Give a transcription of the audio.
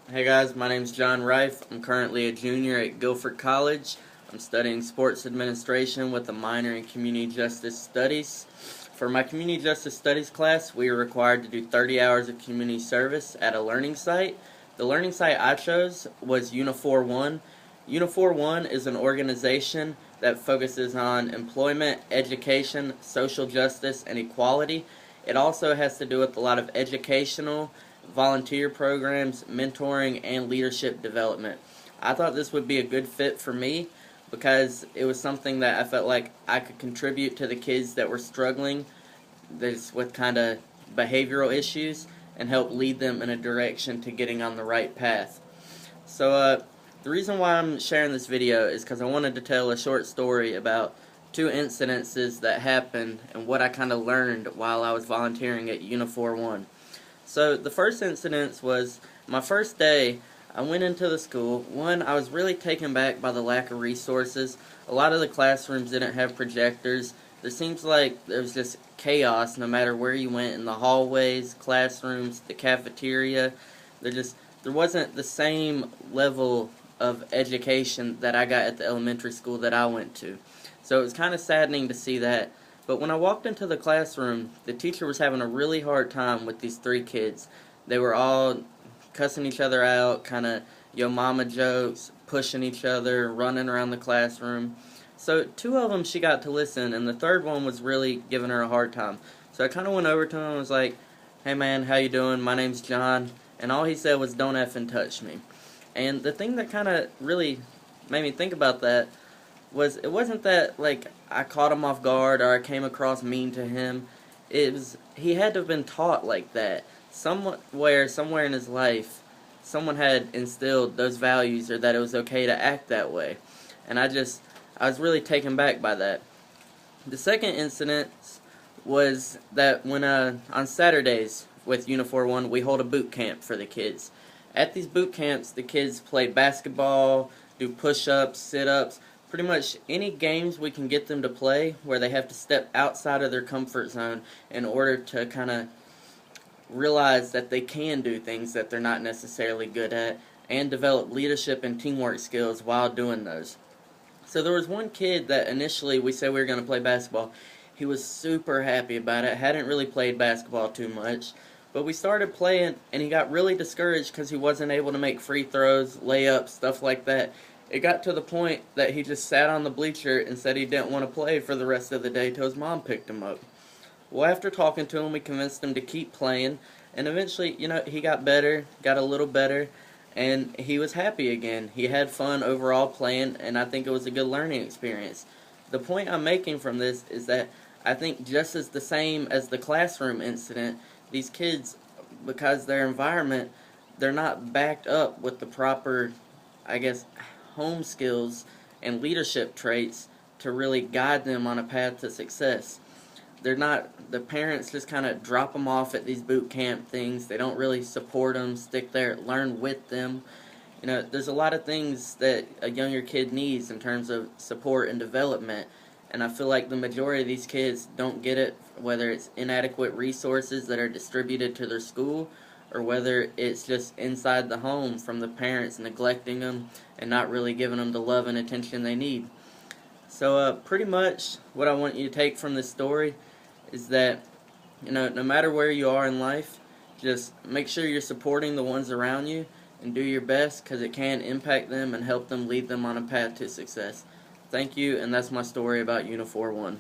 Hey guys, my name's John Rife. I'm currently a junior at Guilford College. I'm studying sports administration with a minor in community justice studies. For my community justice studies class, we were required to do 30 hours of community service at a learning site. The learning site I chose was Unifour One. Unifour One is an organization that focuses on employment, education, social justice, and equality. It also has to do with a lot of educational volunteer programs, mentoring, and leadership development. I thought this would be a good fit for me because it was something that I felt like I could contribute to the kids that were struggling with kind of behavioral issues and help lead them in a direction to getting on the right path. So the reason why I'm sharing this video is because I wanted to tell a short story about two incidences that happened and what I kind of learned while I was volunteering at Unifour One. So the first incident was my first day. I went into the school. One, I was really taken back by the lack of resources. A lot of the classrooms didn't have projectors. There seems like there was just chaos no matter where you went in the hallways, classrooms, the cafeteria. There wasn't the same level of education that I got at the elementary school that I went to. So it was kind of saddening to see that. But when I walked into the classroom, the teacher was having a really hard time with these three kids. They were all cussing each other out, kind of yo mama jokes, pushing each other, running around the classroom. So two of them she got to listen, and the third one was really giving her a hard time. So I kind of went over to him and was like, "Hey man, how you doing? My name's John." And all he said was, "Don't effing touch me." And the thing that kind of really made me think about that was it wasn't that like I caught him off guard or I came across mean to him. It was he had to have been taught like that. Somewhere in his life, someone had instilled those values or that it was okay to act that way. And I was really taken back by that. The second incident was that when on Saturdays with Unifor One, we hold a boot camp for the kids. At these boot camps, the kids play basketball, do push-ups, sit-ups, pretty much any games we can get them to play where they have to step outside of their comfort zone in order to kind of realize that they can do things that they're not necessarily good at and develop leadership and teamwork skills while doing those. So there was one kid that initially we said we were going to play basketball. He was super happy about it, hadn't really played basketball too much. But we started playing, and he got really discouraged because he wasn't able to make free throws, layups, stuff like that. It got to the point that he just sat on the bleacher and said he didn't want to play for the rest of the day till his mom picked him up. Well, after talking to him, we convinced him to keep playing, and eventually, he got better, got a little better, and he was happy again. He had fun overall playing, and I think it was a good learning experience. The point I'm making from this is that I think just as the same as the classroom incident, these kids, because their environment, they're not backed up with the proper, I guess, home skills and leadership traits to really guide them on a path to success. The parents just kind of drop them off at these boot camp things. They don't really support them, stick there, learn with them. There's a lot of things that a younger kid needs in terms of support and development. And I feel like the majority of these kids don't get it, whether it's inadequate resources that are distributed to their school or whether it's just inside the home from the parents neglecting them and not really giving them the love and attention they need. So pretty much what I want you to take from this story is that, no matter where you are in life, just make sure you're supporting the ones around you and do your best because it can impact them and help them lead them on a path to success. Thank you, and that's my story about Unifor One.